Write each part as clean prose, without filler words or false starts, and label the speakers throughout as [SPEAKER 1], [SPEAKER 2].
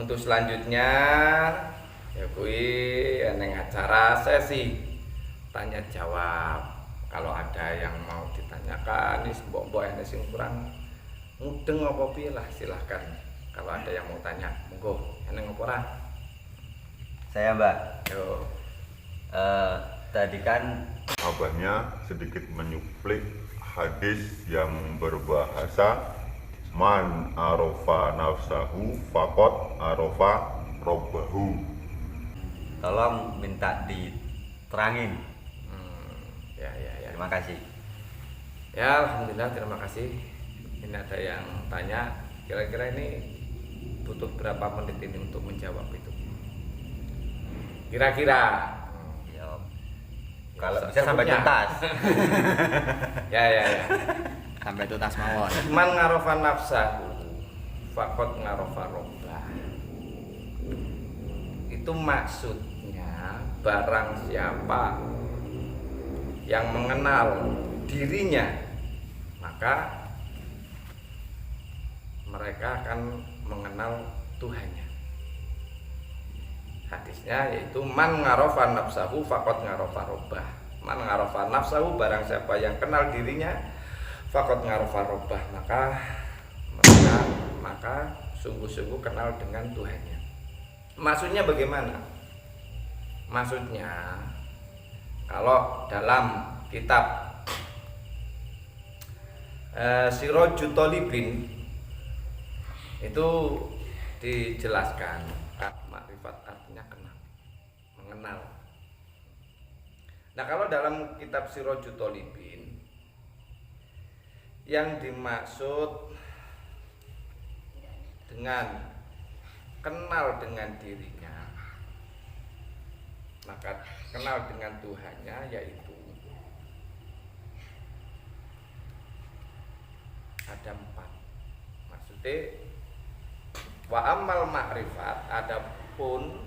[SPEAKER 1] Untuk selanjutnya ya kuwi neng acara sesi tanya jawab. Kalau ada yang mau ditanyakan, ini mbok-mbok yang sing kurang mudeng apa piye lah silahkan. Kalau ada yang mau tanya, monggo. Eneng apa ora?
[SPEAKER 2] Saya Mbak.
[SPEAKER 1] Yo.
[SPEAKER 2] Tadi kan
[SPEAKER 3] Abahnya sedikit menyuplik hadis yang berbahasa man arofa nafsahu fakot arofa robbahu.
[SPEAKER 2] tolong minta diterangin.
[SPEAKER 1] Ya.
[SPEAKER 2] Terima kasih.
[SPEAKER 1] Ya, alhamdulillah, terima kasih. Ini ada yang tanya, kira-kira ini butuh berapa menit ini untuk menjawab itu? Kira-kira.
[SPEAKER 2] Ya,
[SPEAKER 1] Ya,
[SPEAKER 2] kalau bisa sampai
[SPEAKER 1] secukupnya.
[SPEAKER 2] tuntas.
[SPEAKER 1] Ya.
[SPEAKER 4] Sampai tuntas mawon.
[SPEAKER 1] Man ngarofa nafsahu fakot ngarofa robbah. Itu maksudnya barang siapa yang mengenal dirinya, maka mereka akan mengenal Tuhannya. Hadisnya yaitu man ngarofa nafsahu fakot ngarofa robbah. Man ngarofa nafsahu, barang siapa yang kenal dirinya, fakot ngarofa robbah, maka sungguh-sungguh kenal dengan Tuhannya. Maksudnya bagaimana? Maksudnya kalau dalam kitab Sirajut Thalibin itu dijelaskan makrifat artinya kenal, mengenal. Nah, kalau dalam kitab Sirajut Thalibin yang dimaksud dengan kenal dengan dirinya, maka kenal dengan Tuhannya yaitu ada 4. Maksudnya wa amal makrifat, adapun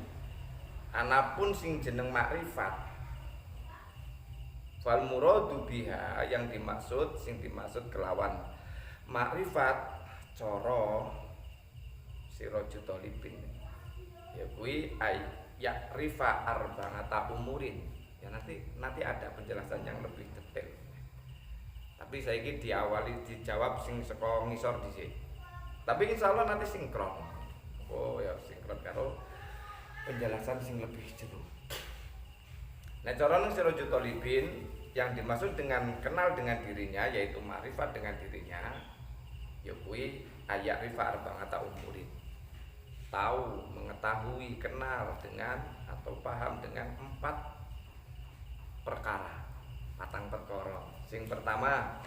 [SPEAKER 1] anapun sing jeneng makrifat, wal muradu biha, yang dimaksud kelawan makrifat cara Sirajut Thalibin ya kuwi ya'rifa arba'ata umurin. Ya nanti ada penjelasan yang lebih detail. Tapi saya ini dijawab sing saka ngisor dhisik. Tapi insyaallah nanti sinkron. Oh ya sinkron karo penjelasan sing lebih jero. Nah, cara ning Sirajut Thalibin yang dimaksud dengan kenal dengan dirinya yaitu makrifat dengan dirinya ya kuwi ayarifa arba'ata umurin. Tahu, mengetahui, kenal dengan atau paham dengan 4 perkara, 4 perkara. Sing pertama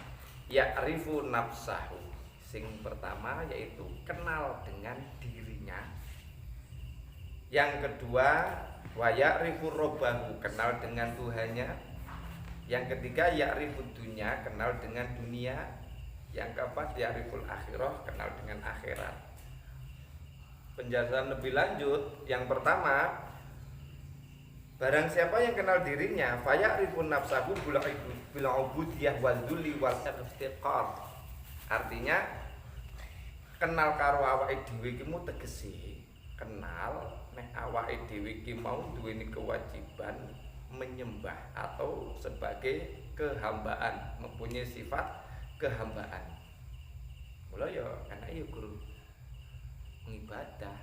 [SPEAKER 1] ya'rifu nafsahu. Sing pertama yaitu kenal dengan dirinya. Yang kedua wa ya'rifu robbahu, kenal dengan Tuhannya. Yang ketiga ya'rifu dunya, kenal dengan dunia. Yang keempat ya'riful akhirah, kenal dengan akhirat. Penjelasan lebih lanjut, yang pertama, barang siapa yang kenal dirinya, faya'rifun nafsahu bil ubudiyah wal dzulli wal iftiqar. Artinya kenal karo awake dhewe iki mu tegese kenal nek awake dhewe iki mau duweni kewajiban menyembah atau sebagai kehambaan, mempunyai sifat kehambaan. Mula ya ana ya guru mengibadah,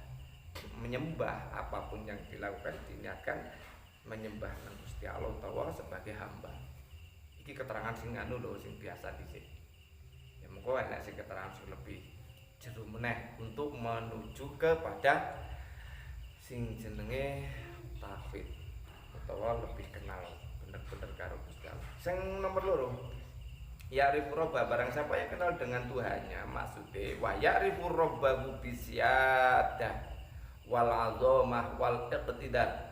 [SPEAKER 1] menyembah, apapun yang dilakukan diniatkan menyembah nang Gusti Allah Ta'ala sebagai hamba. Iki keterangan sing anu lho, sing biasa dhisik. Ya mengko enak sing keterangan sing lebih jero meneh untuk menuju kepada sing jenenge tauhid utawa lebih kenal bener-bener karo Gusti Allah. Sing nomor 2, ya'rifu robba, barang siapa yang kenal dengan Tuhannya, maksudnya wa ya'rifu robbahu bisyadah wal azamah wal iqtidar.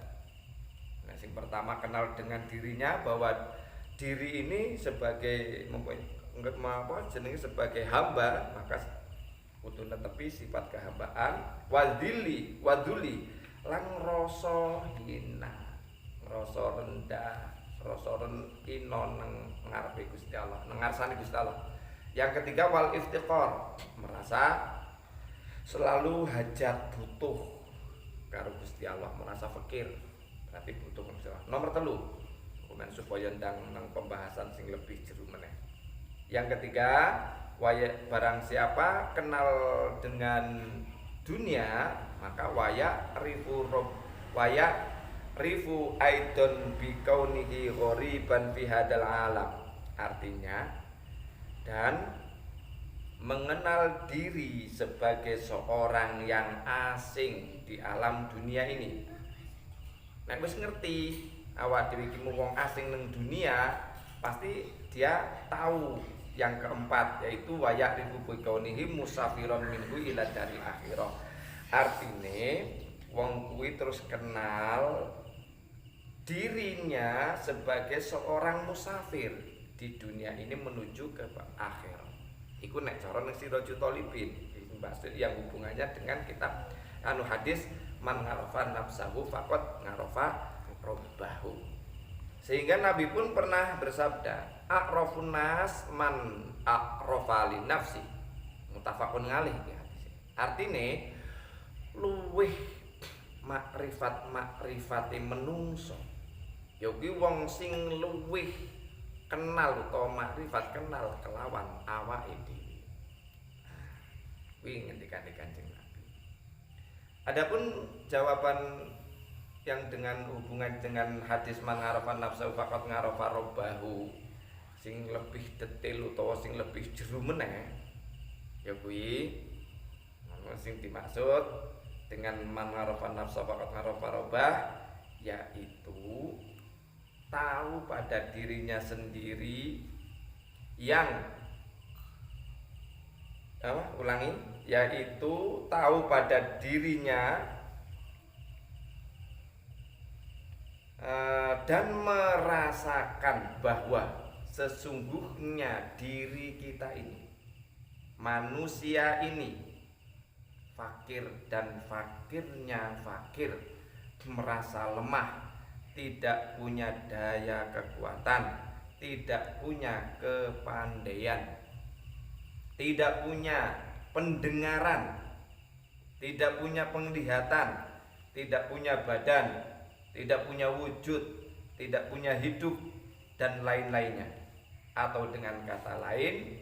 [SPEAKER 1] Nah, yang pertama kenal dengan dirinya bahwa diri ini sebagai jenenge sebagai hamba, maka kudu netepi sifat kehambaan, wadili lan rasa hina, rasa rendah, rasa ino nang ngarepe Gusti Allah, nang ngarsane Gusti Allah. Yang ketiga wal iftiqar, merasa selalu hajat butuh karo Gusti Allah, merasa fakir, berarti butuh Gusti Allah. Nomor 3, kemudian supaya ndang pembahasan sing lebih jero meneh. Yang ketiga, barang siapa kenal dengan dunia, maka rifu aidon bikaunihi ghoriban fi hadal alam. Artinya, dan mengenal diri sebagai seorang yang asing di alam dunia ini. Nek wis ngerti awak dhewe iki wong asing ning dunia, pasti dia tahu yang keempat, yaitu rifu bikaunihi musafiron minhu ila dari akhirah. Artine wong kuwi terus kenal dirinya sebagai seorang musafir di dunia ini menuju ke akhirat. Iku nek cara ning Sirajul Thalibin, maksud yang hubungannya dengan kitab hadis man ngarafa nafsahu faqad ngarafa rabbahu. Sehingga Nabi pun pernah bersabda, a'rafun nas man a'rafa li nafsi. Muttafaqun alaih ya hadis. Artine luweh makrifate menungso. Ya kuwi wong sing luweh kenal utawa makrifat kenal kelawan awake dhewe. Kuwi ngendikane Kanjeng Nabi. Adapun jawaban yang dengan hubungan dengan hadis man ngarafa nafsahu faqad ngarafa rabbahu, sing lebih detail utawa sing lebih jero meneh, ya kuwi sing dimaksud dengan man ngarafa nafsahu faqad ngarafa rabbah, yaitu tahu pada dirinya sendiri yang yaitu tahu pada dirinya dan merasakan bahwa sesungguhnya diri kita ini, manusia ini, fakir dan fakirnya fakir, merasa lemah, tidak punya daya kekuatan, tidak punya kepandaian, tidak punya pendengaran, tidak punya penglihatan, tidak punya badan, tidak punya wujud, tidak punya hidup, dan lain-lainnya. Atau dengan kata lain,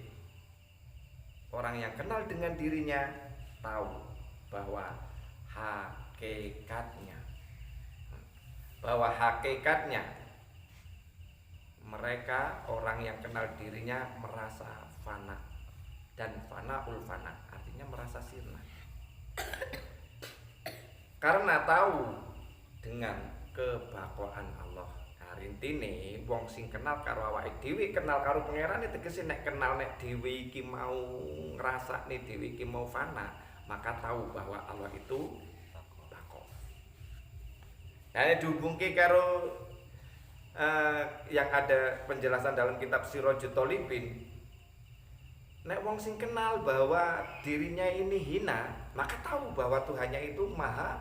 [SPEAKER 1] orang yang kenal dengan dirinya tahu bahwa hakikatnya mereka orang yang kenal dirinya merasa fana, dan fanaul fana artinya merasa sirna. Karena tahu dengan kebakwaan Allah. Nah, rintine wong sing kenal karo awake dhewe, kenal karo pangerane, tegese nek kenal nek dhewe iki mau ngrasakne dhewe iki mau fana, maka tahu bahwa Allah itu bako. Nah, dihubungke karo yang ada penjelasan dalam kitab Sirajul Thalibin. Nek wong sing kenal bahwa dirinya ini hina, maka tahu bahwa Tuhannya itu maha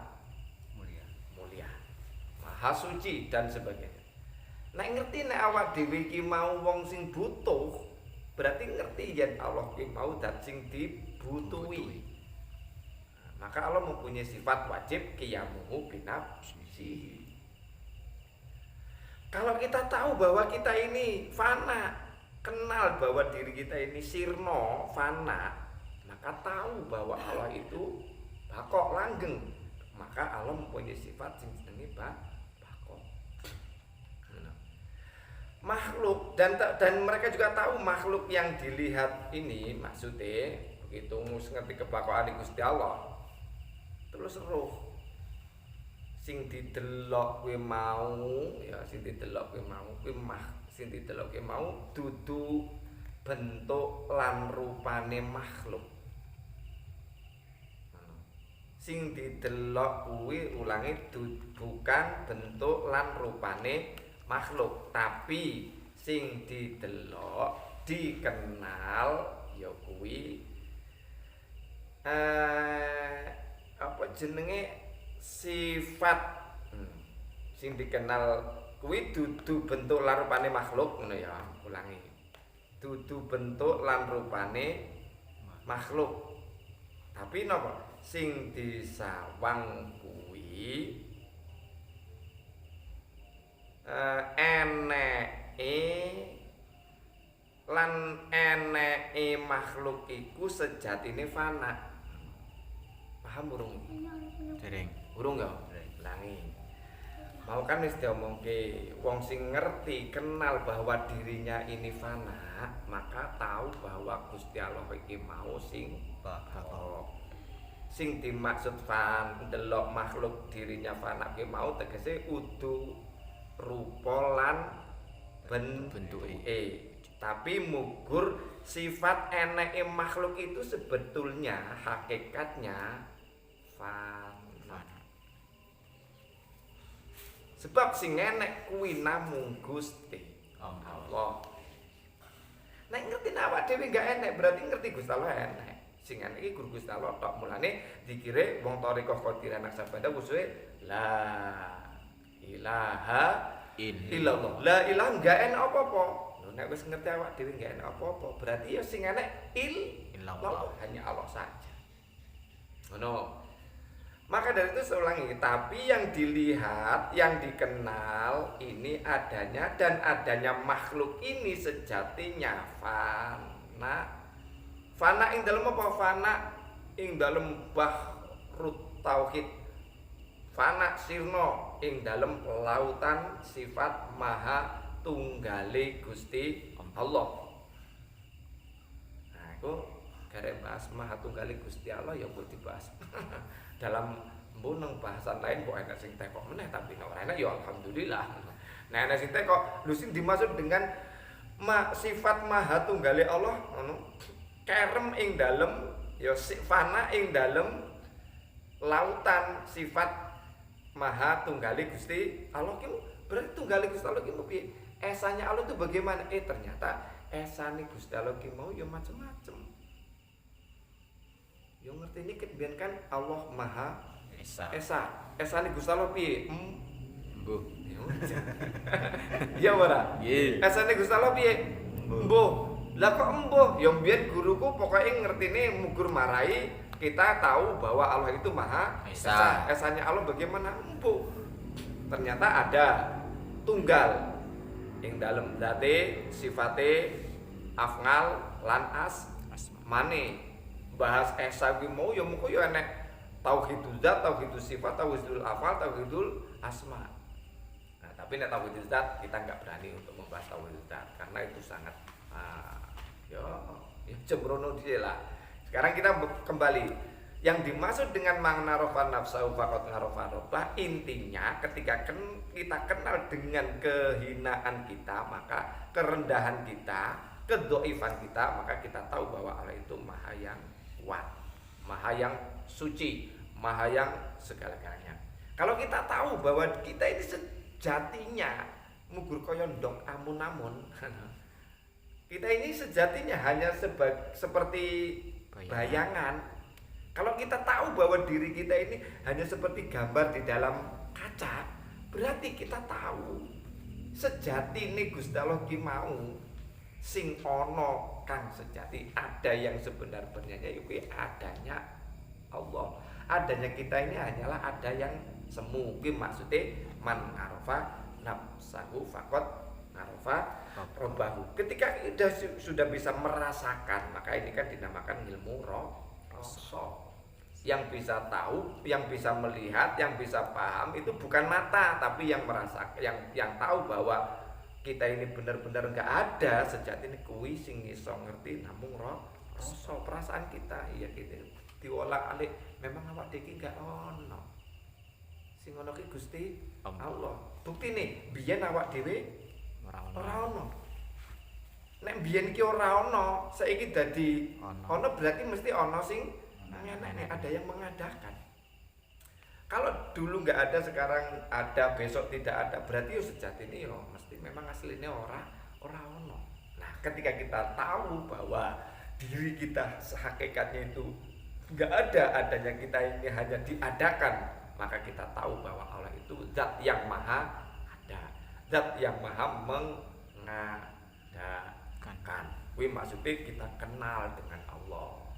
[SPEAKER 1] mulia, maha suci dan sebagainya. Nek ngerti nek awak dhewe iki mau wong sing butuh, berarti ngerti yen Allah ki mau dat sing dibutuhi. Maka Allah mempunyai sifat wajib qiyamuhu binafsihi. Kalau kita tahu bahwa kita ini fana, kenal bahwa diri kita ini sirno, fana, maka tahu bahwa Allah itu bakok langgeng. Maka Allah mempunyai sifat sing jenenge bakok. Makhluk dan mereka juga tahu makhluk yang dilihat ini maksudnya begitu ngerti kebakokan Gusti Allah. Terus roh sing didelok kuwi mau, ya sing didelok kuwi mau, sing didelok kuwi mau dudu bentuk lan rupane makhluk. Sing didelok kuwi ulangi bukan bentuk lan rupane makhluk, tapi sing didelok dikenal ya kuwi apa jenenge sifat sing dikenal kuwi dudu bentuk lan rupane makhluk ngono ya, ulangi. Dudu bentuk lan rupane makhluk. Tapi napa? sing disawang kuwi eneke lan eneke makhluk iku sejatine fana. Paham urung?
[SPEAKER 4] Dereng.
[SPEAKER 1] Urung ya? Langi. Mau kan wis diomongke wong sing ngerti kenal bahwa dirinya ini fana, maka tahu bahwa Gusti Allah iki mau sing bakal. Sing dimaksud fan ndelok makhluk dirinya fana ki mau tegese udu rupa lan bentuke. Tapi mugur sifat eneke makhluk itu sebetulnya hakikatnya fana. Sebab sing enek kuwi namung Gusti Allah. Nek ngerti awak dhewe gak enek berarti ngerti Gusti Allah enek. Sing enek iki guru Gusti Allah tok. Mulane dikire wong Thariqah Qadiriyah Naqsabandiyah usuhe la ilaha illallah. La ilaha gak enek apa-apa. Lho nek wis ngerti awak dhewe gak enek apa-apa berarti ya sing enek illallah hanya Allah saja. Ngono. Maka dari itu saya ulangi, tapi yang dilihat, yang dikenal ini adanya dan adanya makhluk ini sejatinya fana. Fana ing dalem apa? Fana ing dalem bahrut tauhid. Fana sirna ing dalem lautan sifat maha tunggale Gusti Allah. Nah, itu garek bahas maha tunggale Gusti Allah ya mbok dibahas. Dalam mbuneng bahasan lain kok enak sing tekok meneh tapi nek ora enak ya alhamdulillah. Nah enak sing tekok lho sing dimaksud dengan sifat maha tunggale Allah ngono. Kerem ing dalem ya fana ing dalem lautan sifat maha tunggale Gusti Allah ki berarti tunggale Gusti Allah ki piye? Esane Allah itu bagaimana? Ternyata esane Gusti Allah ki mau ya macam-macam. Yo ngerti ini kebian kan Allah Maha Esa. Esane Gusti Allah piye?
[SPEAKER 4] Mbuh.
[SPEAKER 1] Ya ora?
[SPEAKER 4] Nggih.
[SPEAKER 1] Esane Gusti Allah piye? Mbuh. Lah kok mbuh? Yo mbiyen guruku pokoke ngertine mugur marai kita tahu bahwa Allah itu Maha Esa. Esane Allah bagaimana? Mbuh. Ternyata ada tunggal ing dalem zate, sifate, afngal lan mane. Bahas esa ki mau ya muko ya enek tauhidul zat, tauhidul sifat, tauhidul afal, tauhidul asma. Nah, tapi nek tauhidul zat kita enggak berani untuk membahas tauhidul zat karena itu sangat ya cembrono dia lah. Sekarang kita kembali yang dimaksud dengan makna rofa nafsahu faqat ngarofa roba intinya ketika kita kenal dengan kehinaan kita maka kerendahan kita, kedhaifan kita maka kita tahu bahwa Allah itu maha yang kuat, maha yang suci, maha yang segala-galanya. Kalau kita tahu bahwa kita ini sejatinya mugur kaya ndok amun-amun. Kita ini sejatinya hanya seperti bayangan. Kalau kita tahu bahwa diri kita ini hanya seperti gambar di dalam kaca, berarti kita tahu sejati ini Gusti Allah ki mau sing ono kang sejati, ada yang sebenar-benarnya itu adanya Allah. Adanya kita ini hanyalah ada yang semu. Ki maksudnya man arafa nafsahu faqat arafa rabbahu. Ketika sudah bisa merasakan, maka ini kan dinamakan ilmu rasa. Yang bisa tahu, yang bisa melihat, yang bisa paham itu bukan mata, tapi yang merasakan, yang tahu bahwa kita ini benar-benar enggak ada sejati ini kuwi sing iso ngerti namung rasa perasaan kita. Iya gitu. Diolak-alik memang awak dhewe enggak ono. Sing ono ki Gusti Allah. Buktine biyen awak dhewe ora ono. Nek biyen ki ora ono, saiki dadi ono berarti mesti ono sing enek ada yang mengadakan. Kalau dulu nggak ada, sekarang ada, besok tidak ada, berarti yo sejati ini yo mesti memang aslinya ora ono. Nah, ketika kita tahu bahwa diri kita hakikatnya itu nggak ada, adanya kita ini hanya diadakan, maka kita tahu bahwa Allah itu zat yang maha ada, zat yang maha mengadakan. Wih maksudnya kita kenal dengan Allah.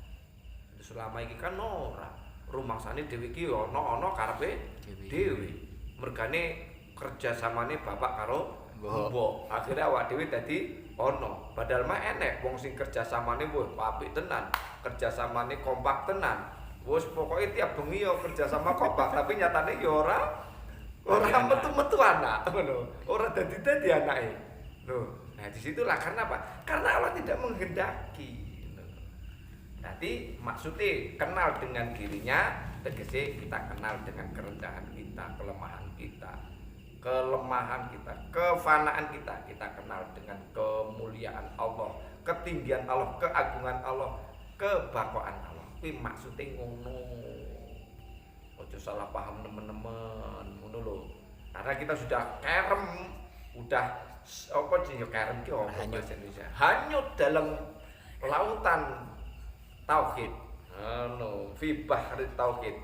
[SPEAKER 1] Selama ini kan ora rumangsane dhewe iki ana karepe dhewe. Mergane kerjasamane bapak karo mbok. Akhire awak dhewe dadi ana. Padahal mah enek wong sing kerjasamane wis apik tenan, kerjasamane kompak tenan. Wis pokoke tiap bengi yo kerjasama kompak, tapi nyatane yo ora metu-metu anak ngono. Ora dadi anake. Loh, nah disitulah karena apa? Karena Allah tidak menghendaki. Nanti maksudnya kenal dengan dirinya, tegese kita kenal dengan kerendahan kita, kelemahan kita, kefanaan kita kenal dengan kemuliaan Allah, ketinggian Allah, keagungan Allah, kebakoan Allah. Kuwi maksudnya ngono. Ojo salah paham teman-teman, ngono lho. Karena kita sudah kerem, udah apa jenenge kerem ki apa bahasa Indonesia? Hanyut dalam lautan tauhid. Fi bahri tauhid,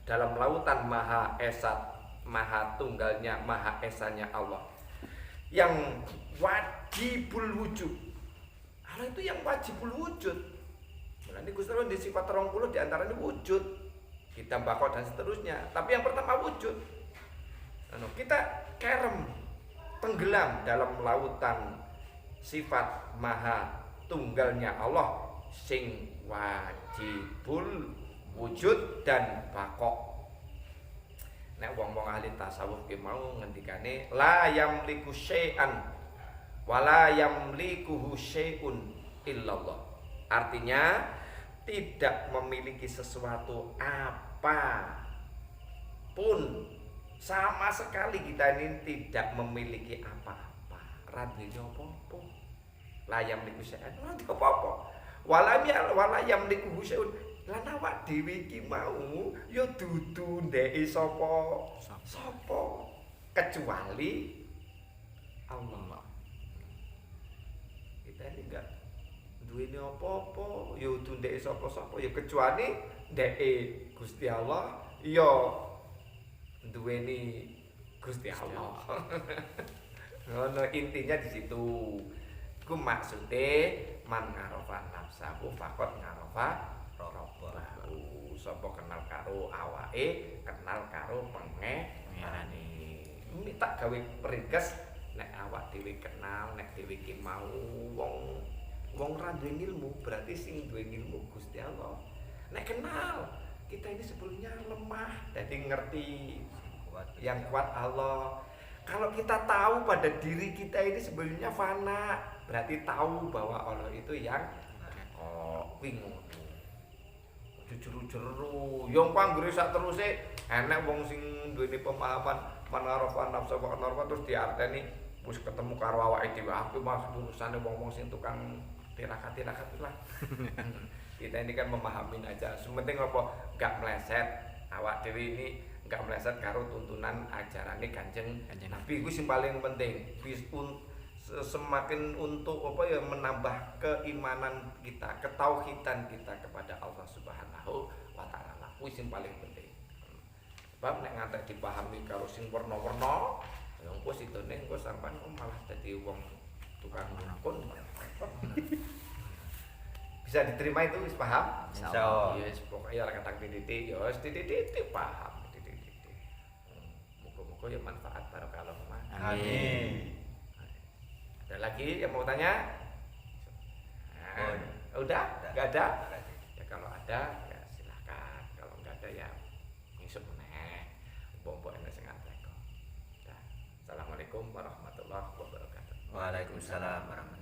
[SPEAKER 1] dalam lautan maha esat, maha tunggalnya, maha esanya Allah yang wajibul wujud. Allah itu yang wajibul wujud. Mulane Gusti Allah di sifat 30 di antaranya wujud, kita bakal dan seterusnya. Tapi yang pertama wujud. Kita kerem, tenggelam dalam lautan sifat maha tunggalnya Allah sing wajibul wujud dan bakok. Nek wong-wong ahli tasawuf ki mau ngendikane la yamliku syai'an wala yamlikuhu syai'un illallah. Artinya tidak memiliki sesuatu apa pun, sama sekali kita ini tidak memiliki apa-apa. Radine apa-apa. La yamliku syai'an, ora apa-apa. Wala yamliku syai'un, lan awak dhewe iki mau ya dudu ndeke sapa kecuali Allah. Kita ini enggak duweni apa-apa, ya dudu ndeke sapa ya kecuali ndeke Gusti Allah, ya duweni Gusti Allah. Ngono intinya di situ. Ku maksude man ngarofa nafsahu faqat ngarofa rabbahu. Sapa kenal karo awake, kenal karo pangerane. Minta gawe peringkes nek awak dhewe kenal, nek dhewe ki mau wong ra duwe ilmu, berarti sing duwe ilmu Gusti Allah. Nek kenal, kita ini sebelumnya lemah, jadi ngerti yang kuat Allah. Kalau kita tahu pada diri kita ini sebenarnya fana, berarti tahu bahwa Allah itu yang bingung. Jujur-jujur, yang pangguri sak terusé enek wong sing duweni pemahaman manarofan nafsu wa kanarfa terus diarteni wis ketemu karo awake dhewe aku mas urusane wong-wong sing tukang tirakat-tirakat lah. Kita ini kan memahamin aja. Sementing apa enggak meleset awak dhewe ini enggak meleset karo tuntunan ajarane Kanjeng Nabi. Iku sing paling penting. Semakin untuk apa ya menambah keimanan kita, ketauhidan kita kepada Allah Subhanahu wa taala. Kuwi sing paling penting. Sebab nek ngantek dipahami karo sing werna-werna, ya engko sidone engko sampean malah dadi wong tukang ngakon. Bisa diterima itu wis paham?
[SPEAKER 2] Insyaallah.
[SPEAKER 1] Ya wis pokoke ora kadang titik ya wis titik paham. Muga-muga ya manfaat barokah.
[SPEAKER 2] Amin.
[SPEAKER 1] Ada lagi yang mau tanya? Udah? Gak ada? Ya kalau ada ya silakan. Kalau nggak ada ya ngisuk meneh. Mbok-mbok enek sing ngantek kok. Assalamualaikum warahmatullahi wabarakatuh.
[SPEAKER 2] Waalaikumsalam warahmatullahi wabarakatuh.